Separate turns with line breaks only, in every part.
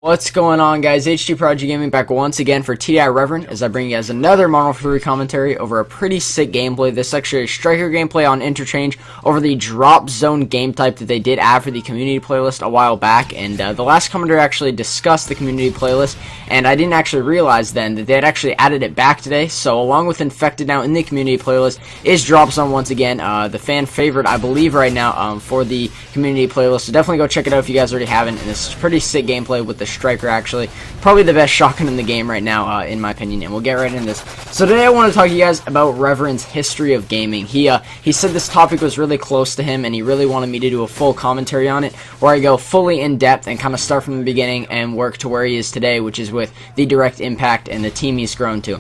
What's going on, guys? HDProdigyGaming back once again for TDi Reverend as I bring you guys another Modern Warfare 3 commentary over a pretty sick gameplay. This is actually a striker gameplay on interchange over the drop zone game type that they did add for the community playlist a while back, and the last commenter actually discussed the community playlist, and I didn't actually realize then that they had actually added it back today. So along with Infected now in the community playlist is drop zone once again, the fan favorite I believe right now for the community playlist. So definitely go check it out if you guys already haven't. And this is pretty sick gameplay with the striker, actually probably the best shotgun in the game right now, in my opinion, and we'll get right into this. So today I want to talk to you guys about Reverend's history of gaming. He said this topic was really close to him, and he really wanted me to do a full commentary on it, where I go fully in depth and kind of start from the beginning and work to where he is today, which is with the direct impact and the team he's grown to.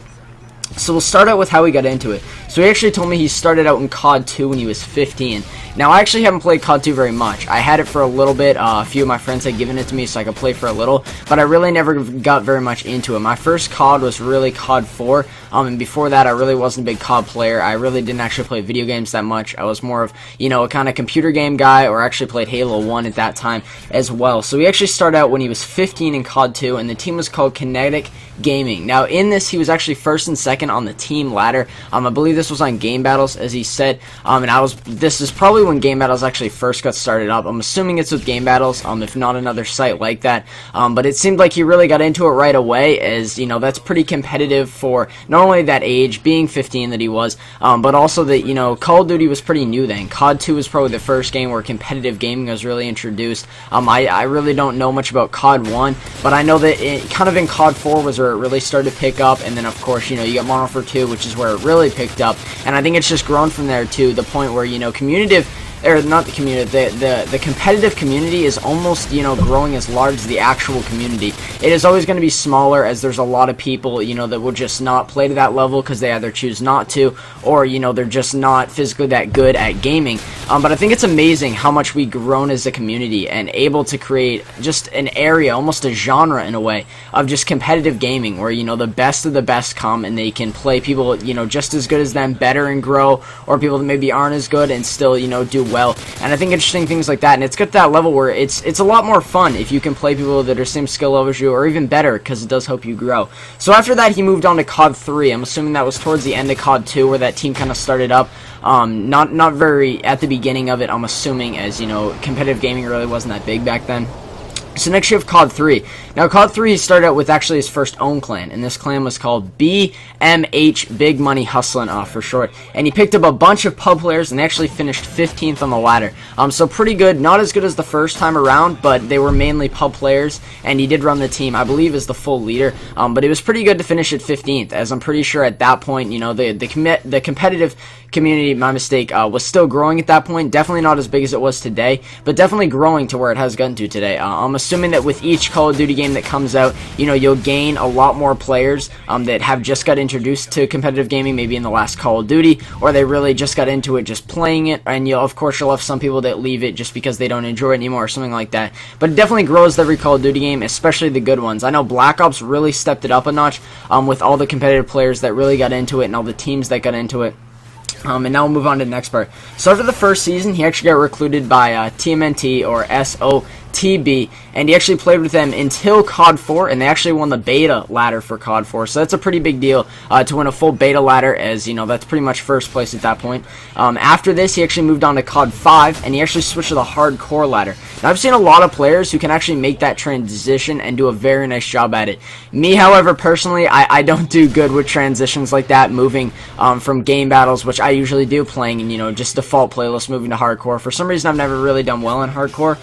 So we'll start out with how he got into it. So he actually told me he started out in COD 2 when he was 15. Now, I actually haven't played COD 2 very much. I had it for a little bit. A few of my friends had given it to me so I could play for a little, but I really never got very much into it. My first COD was really COD 4, and before that, I really wasn't a big COD player. I really didn't actually play video games that much. I was more of, a kind of computer game guy, or actually played Halo 1 at that time as well. So he actually started out when he was 15 in COD 2, and the team was called TDi Gaming. Now, in this, he was actually first and second on the team ladder. I believe this was on Game Battles, as he said, and this is probably when Game Battles actually first got started up. I'm assuming it's with Game Battles, if not another site like that, but it seemed like he really got into it right away, as, that's pretty competitive for not only that age, being 15 that he was, but also that, Call of Duty was pretty new then. COD 2 was probably the first game where competitive gaming was really introduced. I really don't know much about COD 1, but I know that kind of in COD 4 was where it really started to pick up, and then of course, you got Modern Warfare 2, which is where it really picked up, and I think it's just grown from there to the point where, the competitive community is almost, growing as large as the actual community. It is always going to be smaller, as there's a lot of people, that will just not play to that level because they either choose not to, or, they're just not physically that good at gaming. But I think it's amazing how much we've grown as a community and able to create just an area, almost a genre in a way, of just competitive gaming where, the best of the best come and they can play people, just as good as them, better and grow, or people that maybe aren't as good and still, do well. And I think interesting things like that, and it's got that level where it's a lot more fun if you can play people that are same skill level as you, or even better, because it does help you grow. So after that, he moved on to COD 3. I'm assuming that was towards the end of COD 2 where that team kind of started up. Not very at the beginning of it, I'm assuming, as competitive gaming really wasn't that big back then. So next you have COD 3. Now COD 3 he started out with actually his first own clan, and this clan was called BMH, Big Money Hustlin' for short. And he picked up a bunch of pub players and actually finished 15th on the ladder. So pretty good, not as good as the first time around, but they were mainly pub players, and he did run the team, I believe, as the full leader. But it was pretty good to finish at 15th, as I'm pretty sure at that point, the competitive community, my mistake, was still growing at that point. Definitely not as big as it was today, but definitely growing to where it has gotten to today. I'm assuming that with each Call of Duty game that comes out, you'll gain a lot more players that have just got introduced to competitive gaming, maybe in the last Call of Duty, or they really just got into it just playing it, and you'll have some people that leave it just because they don't enjoy it anymore or something like that. But it definitely grows every Call of Duty game, especially the good ones. I know Black Ops really stepped it up a notch with all the competitive players that really got into it and all the teams that got into it. And now we'll move on to the next part. So after the first season, he actually got recruited by TMNT, or SOTB, and he actually played with them until COD 4, and they actually won the beta ladder for COD 4, so that's a pretty big deal to win a full beta ladder, as that's pretty much first place at that point. After this, he actually moved on to COD 5, and he actually switched to the hardcore ladder. Now, I've seen a lot of players who can actually make that transition and do a very nice job at it. Me, however, personally, I don't do good with transitions like that, moving from game battles, which I usually do, playing in, just default playlist, moving to hardcore. For some reason, I've never really done well in hardcore.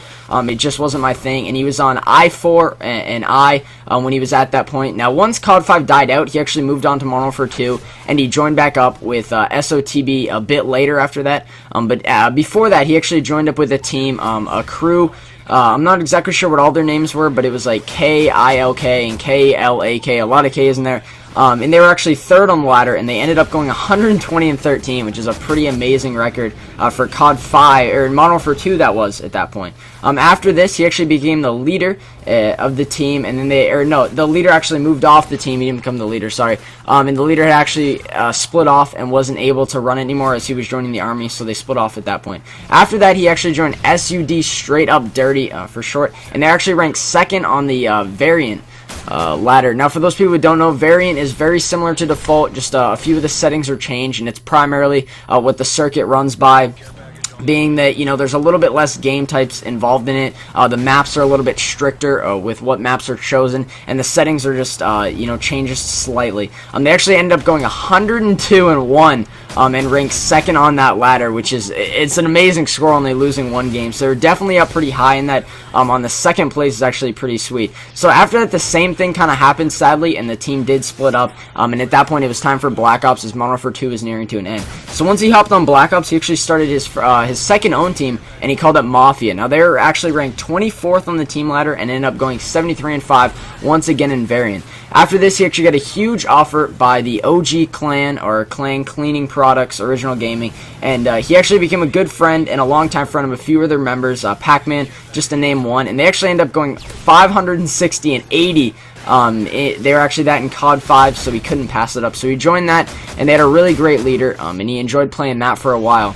It just wasn't my thing, and he was on I4 and I when he was at that point. Now, once COD 5 died out, he actually moved on to Modern Warfare 2, and he joined back up with SOTB a bit later after that. But before that, he actually joined up with a team, a crew. I'm not exactly sure what all their names were, but it was like KILK and KLAK, a lot of K's in there. and they were actually third on the ladder, and they ended up going 120-13, which is a pretty amazing record for COD 5 or Modern Warfare 2. That was at that point. After this, he actually became the leader of the team, and then the leader actually moved off the team. He didn't become the leader, sorry. And the leader had actually split off and wasn't able to run anymore as he was joining the army, so they split off at that point. After that, he actually joined SUD, Straight Up Dirty for short, and they actually ranked second on the variant ladder. Now, for those people who don't know, variant is very similar to default, just a few of the settings are changed, and it's primarily what the circuit runs by, being that, you know, there's a little bit less game types involved in it. The maps are a little bit stricter with what maps are chosen, and the settings are just, you know, changes slightly. They actually ended up going 102-1 and ranked second on that ladder, which is, it's an amazing score, only losing one game. So they're definitely up pretty high in that. On the second place is actually pretty sweet. So after that, the same thing kind of happened, sadly, and the team did split up. And at that point, it was time for Black Ops, as Modern Warfare 2 was nearing to an end. So once he hopped on Black Ops, he actually started his second own team, and he called it Mafia. Now, they were actually ranked 24th on the team ladder and ended up going 73-5 once again in variant. After this, he actually got a huge offer by the OG Clan, or Clan Cleaning Products, Original Gaming, and he actually became a good friend and a longtime friend of a few other members, Pac-Man, just to name one, and they actually ended up going 560-80. They were actually that in COD 5, so he couldn't pass it up, so he joined that, and they had a really great leader, and he enjoyed playing that for a while.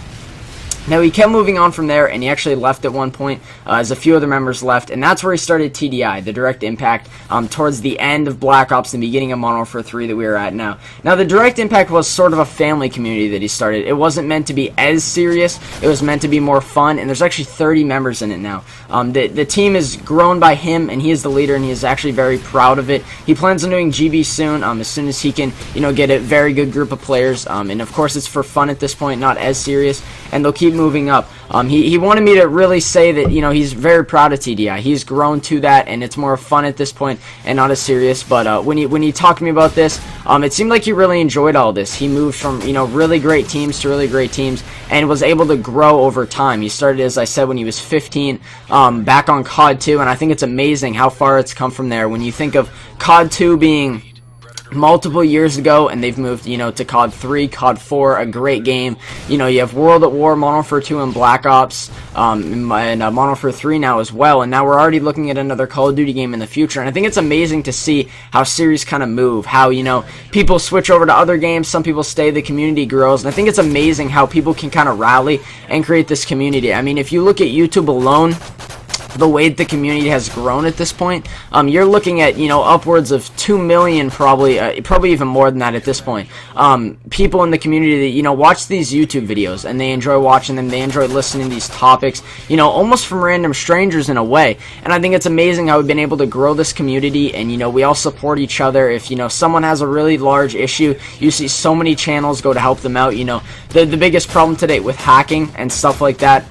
Now, he kept moving on from there, and he actually left at one point, as a few other members left, and that's where he started TDI, the Direct Impact, towards the end of Black Ops and the beginning of Modern Warfare 3 that we are at now. Now, the Direct Impact was sort of a family community that he started. It wasn't meant to be as serious. It was meant to be more fun, and there's actually 30 members in it now. The team is grown by him, and he is the leader, and he is actually very proud of it. He plans on doing GB soon as he can, you know, get a very good group of players, and of course, it's for fun at this point, not as serious, and they'll keep moving up. He wanted me to really say that, you know, he's very proud of TDI. He's grown to that, and it's more fun at this point and not as serious. But when he talked to me about this, it seemed like he really enjoyed all this. He moved from, you know, really great teams to really great teams, and was able to grow over time. He started, as I said, when he was 15, back on COD 2, and I think it's amazing how far it's come from there. When you think of COD 2 being multiple years ago, and they've moved, you know, to COD 3, COD 4, a great game. You know, you have World at War, Modern Warfare 2, and Black Ops, and Modern Warfare 3 now as well, and now we're already looking at another Call of Duty game in the future, and I think it's amazing to see how series kind of move, how, you know, people switch over to other games, some people stay, the community grows, and I think it's amazing how people can kind of rally and create this community. I mean, if you look at YouTube alone, the way the community has grown at this point, you're looking at, you know, upwards of 2 million, probably even more than that at this point. People in the community that, you know, watch these YouTube videos, and they enjoy watching them, they enjoy listening to these topics, you know, almost from random strangers in a way. And I think it's amazing how we've been able to grow this community, and, you know, we all support each other. If, you know, someone has a really large issue, you see so many channels go to help them out. You know, the biggest problem today with hacking and stuff like that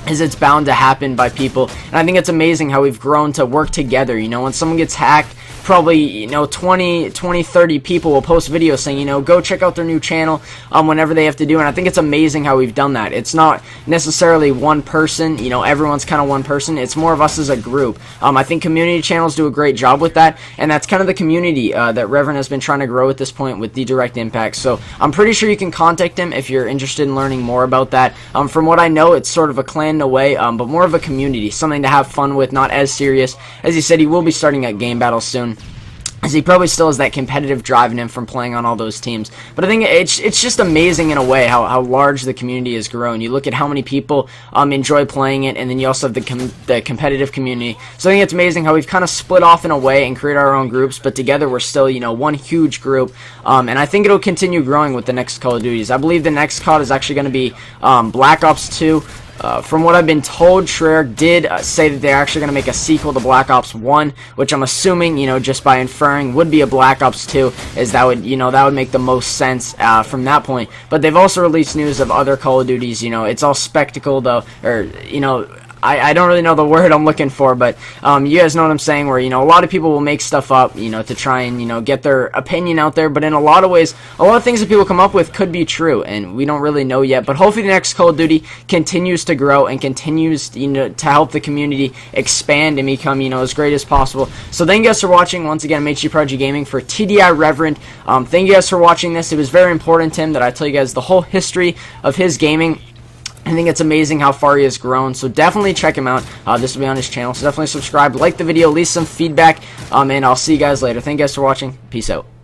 is it's bound to happen by people, and I think it's amazing how we've grown to work together. You know, when someone gets hacked, probably, you know, 20, 30 people will post videos saying, you know, go check out their new channel whenever they have to do, and I think it's amazing how we've done that. It's not necessarily one person, you know, everyone's kind of one person. It's more of us as a group. I think community channels do a great job with that, and that's kind of the community that Reverend has been trying to grow at this point with the Direct Impact. So I'm pretty sure you can contact him if you're interested in learning more about that. From what I know, it's sort of a clan in a way, but more of a community, something to have fun with, not as serious. As he said, he will be starting at game battles soon, as he probably still has that competitive drive in him from playing on all those teams. But I think it's just amazing in a way how large the community has grown. You look at how many people enjoy playing it, and then you also have the competitive community. So I think it's amazing how we've kind of split off in a way and created our own groups, but together we're still, you know, one huge group. And I think it'll continue growing with the next Call of Duties. I believe the next COD is actually going to be Black Ops 2. From what I've been told, Schreier did say that they're actually going to make a sequel to Black Ops 1, which I'm assuming, you know, just by inferring, would be a Black Ops 2, as that would, you know, that would make the most sense from that point. But they've also released news of other Call of Duties. You know, it's all spectacle, though, or, you know, I don't really know the word I'm looking for, but you guys know what I'm saying, where, you know, a lot of people will make stuff up, you know, to try and, you know, get their opinion out there, but in a lot of ways, a lot of things that people come up with could be true, and we don't really know yet. But hopefully the next Call of Duty continues to grow and continues, you know, to help the community expand and become, you know, as great as possible. So thank you guys for watching. Once again, I'm HDProdigyGaming for TDi Reverend. Thank you guys for watching this. It was very important to him that I tell you guys the whole history of his gaming. I think it's amazing how far he has grown, so definitely check him out. This will be on his channel, so definitely subscribe, like the video, leave some feedback, and I'll see you guys later. Thank you guys for watching. Peace out.